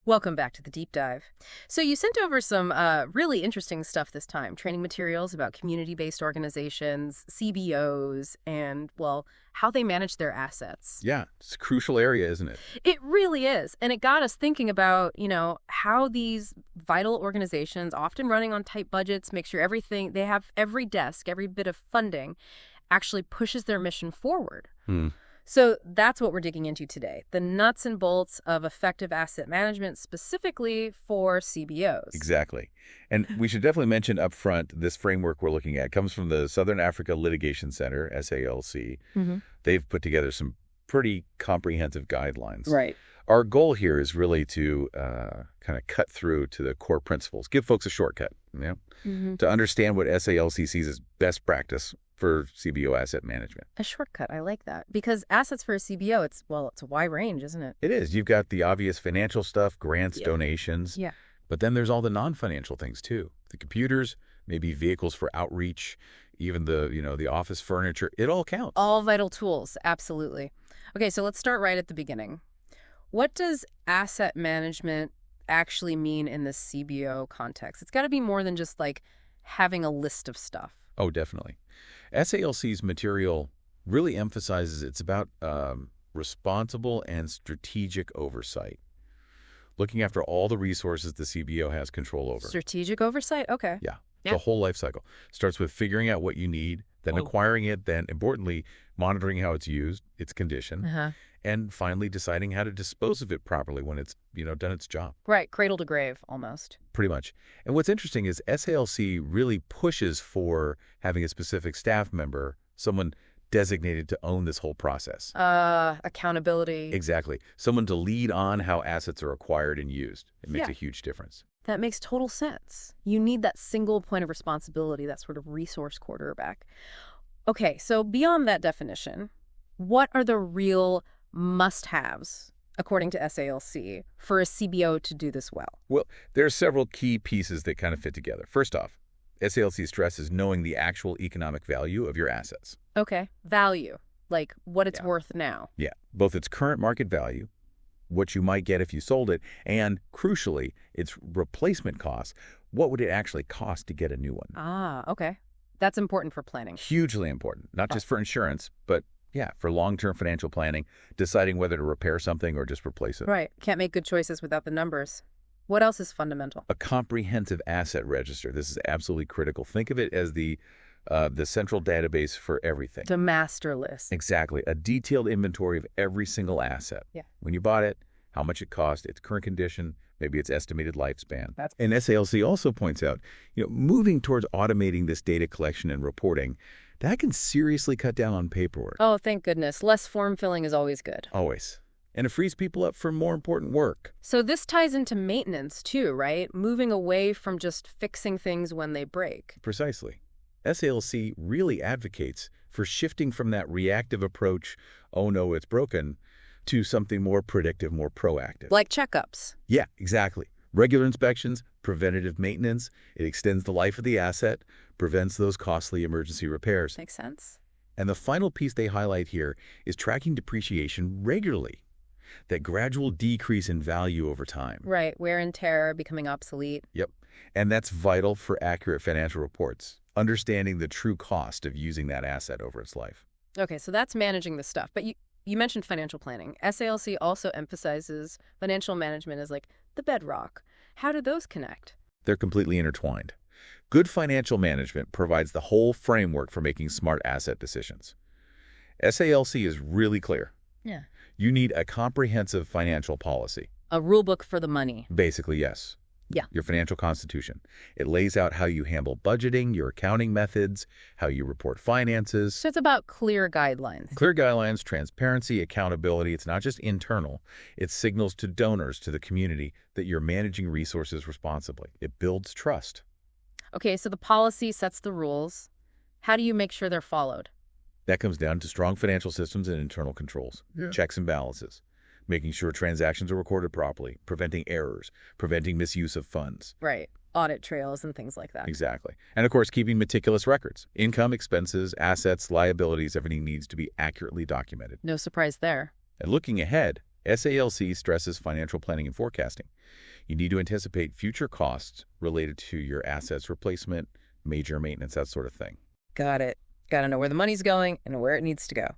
Welcome back to the deep dive. So you sent over some really interesting stuff this time, training materials about community-based organizations, CBOs, and, well, how they manage their assets. Yeah, it's a crucial area, isn't it? It really is. And it got us thinking about, how these vital organizations, often running on tight budgets, make sure they have every desk, every bit of funding, actually pushes their mission forward. So that's what we're digging into today, the nuts and bolts of effective asset management specifically for CBOs. Exactly. And we should definitely mention up front, this framework we're looking at comes from the Southern Africa Litigation Centre, SALC. They've put together some pretty comprehensive guidelines. Right. Our goal here is really to kind of cut through to the core principles, give folks a shortcut, to understand what SALC sees as best practice for CBO asset management. A shortcut. I like that. Because assets for a CBO, it's a wide range, isn't it? It is. You've got the obvious financial stuff, grants, Yep. donations. Yeah. But then there's all the non-financial things too. The computers, maybe vehicles for outreach, even the office furniture. It all counts. All vital tools. Absolutely. Okay, so let's start right at the beginning. What does asset management actually mean in the CBO context? It's got to be more than just like having a list of stuff. Oh, definitely. SALC's material really emphasizes it's about responsible and strategic oversight, looking after all the resources the CBO has control over. Strategic oversight? Okay. Yeah. Yeah. The whole life cycle starts with figuring out what you need, then acquiring it, then, importantly, monitoring how it's used, its condition, and finally deciding how to dispose of it properly when it's, done its job. Right. Cradle to grave, almost. Pretty much. And what's interesting is SALC really pushes for having a specific staff member, someone designated to own this whole process. Accountability. Exactly. Someone to lead on how assets are acquired and used. It makes a huge difference. That makes total sense. You need that single point of responsibility, that sort of resource quarterback. Okay, so beyond that definition, what are the real must-haves, according to SALC, for a CBO to do this well? Well, there are several key pieces that kind of fit together. First off, SALC stresses knowing the actual economic value of your assets. Okay, value, like what it's worth now. Yeah, both its current market value, what you might get if you sold it, and, crucially, its replacement cost. What would it actually cost to get a new one? Ah, okay. That's important for planning. Hugely important, not just for insurance, but, for long-term financial planning, deciding whether to repair something or just replace it. Right. Can't make good choices without the numbers. What else is fundamental? A comprehensive asset register. This is absolutely critical. Think of it as the central database for everything. The master list. Exactly. A detailed inventory of every single asset. Yeah. When you bought it, how much it cost, its current condition, maybe its estimated lifespan. And SALC also points out, moving towards automating this data collection and reporting, that can seriously cut down on paperwork. Oh, thank goodness. Less form filling is always good. Always. And it frees people up for more important work. So this ties into maintenance too, right? Moving away from just fixing things when they break. Precisely. SALC really advocates for shifting from that reactive approach, oh no, it's broken, to something more predictive, more proactive. Like checkups. Yeah, exactly. Regular inspections, preventative maintenance, it extends the life of the asset, prevents those costly emergency repairs. Makes sense. And the final piece they highlight here is tracking depreciation regularly. That gradual decrease in value over time. Right, wear and tear, becoming obsolete. Yep. And that's vital for accurate financial reports, understanding the true cost of using that asset over its life. Okay, so that's managing the stuff. But you mentioned financial planning. SALC also emphasizes financial management as like the bedrock. How do those connect? They're completely intertwined. Good financial management provides the whole framework for making smart asset decisions. SALC is really clear. Yeah. You need a comprehensive financial policy. A rule book for the money. Basically, yes. Yeah. Your financial constitution. It lays out how you handle budgeting, your accounting methods, how you report finances. So it's about clear guidelines. Clear guidelines, transparency, accountability. It's not just internal. It signals to donors, to the community, that you're managing resources responsibly. It builds trust. Okay, so the policy sets the rules. How do you make sure they're followed? That comes down to strong financial systems and internal controls, checks and balances, making sure transactions are recorded properly, preventing errors, preventing misuse of funds. Right. Audit trails and things like that. Exactly. And of course, keeping meticulous records. Income, expenses, assets, liabilities, everything needs to be accurately documented. No surprise there. And looking ahead, SALC stresses financial planning and forecasting. You need to anticipate future costs related to your assets replacement, major maintenance, that sort of thing. Got it. Got to know where the money's going and where it needs to go.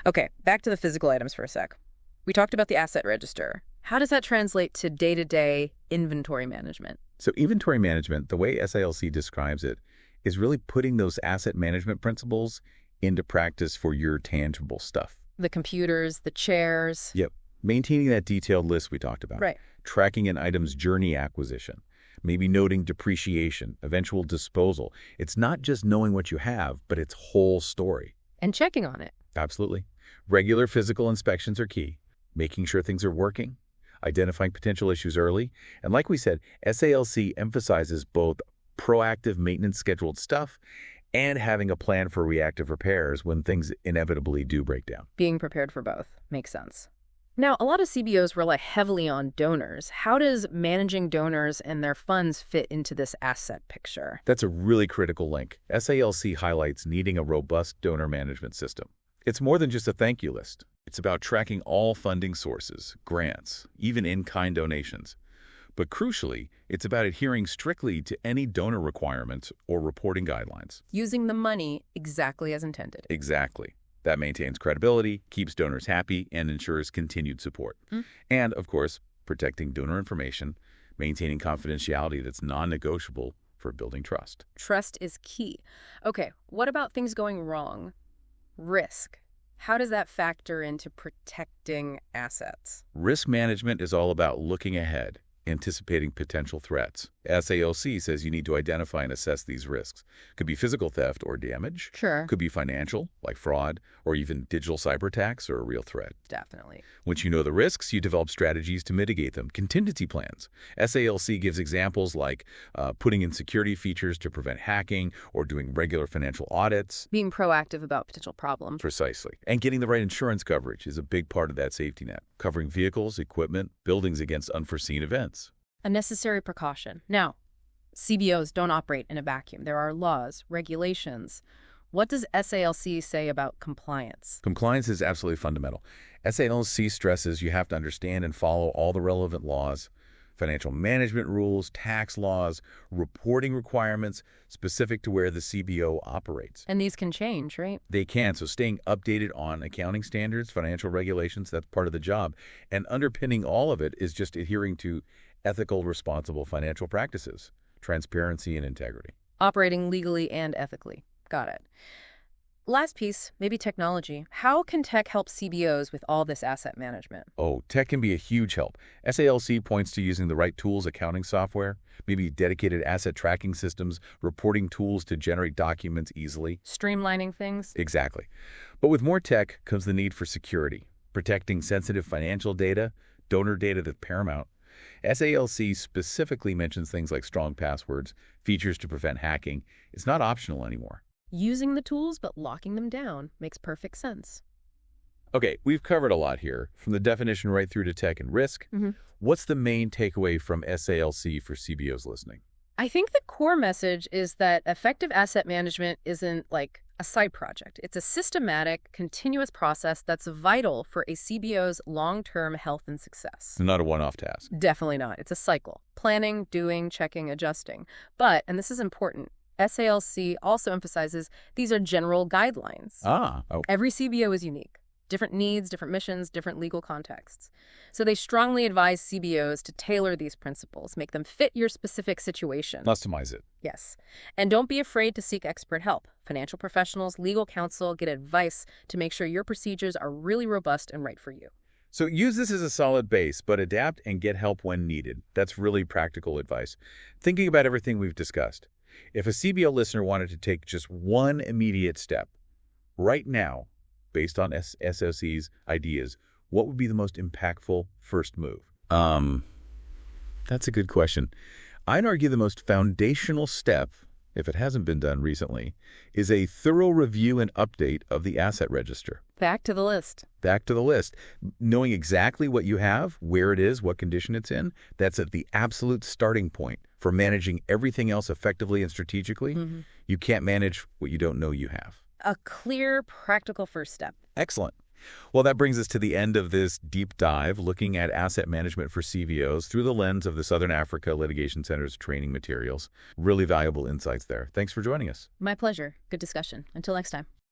Okay, back to the physical items for a sec. We talked about the asset register. How does that translate to day-to-day inventory management? So inventory management, the way SALC describes it, is really putting those asset management principles into practice for your tangible stuff. The computers, the chairs. Yep. Maintaining that detailed list we talked about. Right. Tracking an item's journey acquisition. Maybe noting depreciation, eventual disposal. It's not just knowing what you have, but its whole story. And checking on it. Absolutely. Regular physical inspections are key. Making sure things are working, identifying potential issues early. And like we said, SALC emphasizes both proactive maintenance scheduled stuff and having a plan for reactive repairs when things inevitably do break down. Being prepared for both. Makes sense. Now, a lot of CBOs rely heavily on donors. How does managing donors and their funds fit into this asset picture? That's a really critical link. SALC highlights needing a robust donor management system. It's more than just a thank you list. It's about tracking all funding sources, grants, even in-kind donations. But crucially, it's about adhering strictly to any donor requirements or reporting guidelines. Using the money exactly as intended. Exactly. That maintains credibility, keeps donors happy, and ensures continued support. And, of course, protecting donor information, maintaining confidentiality that's non-negotiable for building trust. Trust is key. Okay, what about things going wrong? Risk. How does that factor into protecting assets? Risk management is all about looking ahead, anticipating potential threats. SALC says you need to identify and assess these risks. Could be physical theft or damage. Sure. Could be financial, like fraud, or even digital cyber attacks or a real threat. Definitely. Once you know the risks, you develop strategies to mitigate them, contingency plans. SALC gives examples like putting in security features to prevent hacking or doing regular financial audits. Being proactive about potential problems. Precisely. And getting the right insurance coverage is a big part of that safety net, covering vehicles, equipment, buildings against unforeseen events. A necessary precaution. Now, CBOs don't operate in a vacuum. There are laws, regulations. What does SALC say about compliance? Compliance is absolutely fundamental. SALC stresses you have to understand and follow all the relevant laws, financial management rules, tax laws, reporting requirements specific to where the CBO operates. And these can change, right? They can, so staying updated on accounting standards, financial regulations, that's part of the job. And underpinning all of it is just adhering to ethical, responsible financial practices, transparency, and integrity. Operating legally and ethically. Got it. Last piece, maybe technology. How can tech help CBOs with all this asset management? Oh, tech can be a huge help. SALC points to using the right tools, accounting software, maybe dedicated asset tracking systems, reporting tools to generate documents easily. Streamlining things? Exactly. But with more tech comes the need for security, protecting sensitive financial data, donor data that's paramount. SALC specifically mentions things like strong passwords, features to prevent hacking. It's not optional anymore. Using the tools but locking them down makes perfect sense. Okay, we've covered a lot here, from the definition right through to tech and risk. What's the main takeaway from SALC for CBOs listening? I think the core message is that effective asset management isn't like a side project. It's a systematic, continuous process that's vital for a CBO's long-term health and success. Not a one-off task. Definitely not. It's a cycle. Planning, doing, checking, adjusting. But, and this is important, SALC also emphasizes these are general guidelines. Every CBO is unique. Different needs, different missions, different legal contexts. So they strongly advise CBOs to tailor these principles, make them fit your specific situation. Customize it. Yes. And don't be afraid to seek expert help. Financial professionals, legal counsel, get advice to make sure your procedures are really robust and right for you. So use this as a solid base, but adapt and get help when needed. That's really practical advice. Thinking about everything we've discussed, if a CBO listener wanted to take just one immediate step right now, based on SOC's ideas, what would be the most impactful first move? That's a good question. I'd argue the most foundational step, if it hasn't been done recently, is a thorough review and update of the asset register. Back to the list. Back to the list. Knowing exactly what you have, where it is, what condition it's in, that's at the absolute starting point for managing everything else effectively and strategically. You can't manage what you don't know you have. A clear, practical first step. Excellent. Well, that brings us to the end of this deep dive, looking at asset management for CBOs through the lens of the Southern Africa Litigation Center's training materials. Really valuable insights there. Thanks for joining us. My pleasure. Good discussion. Until next time.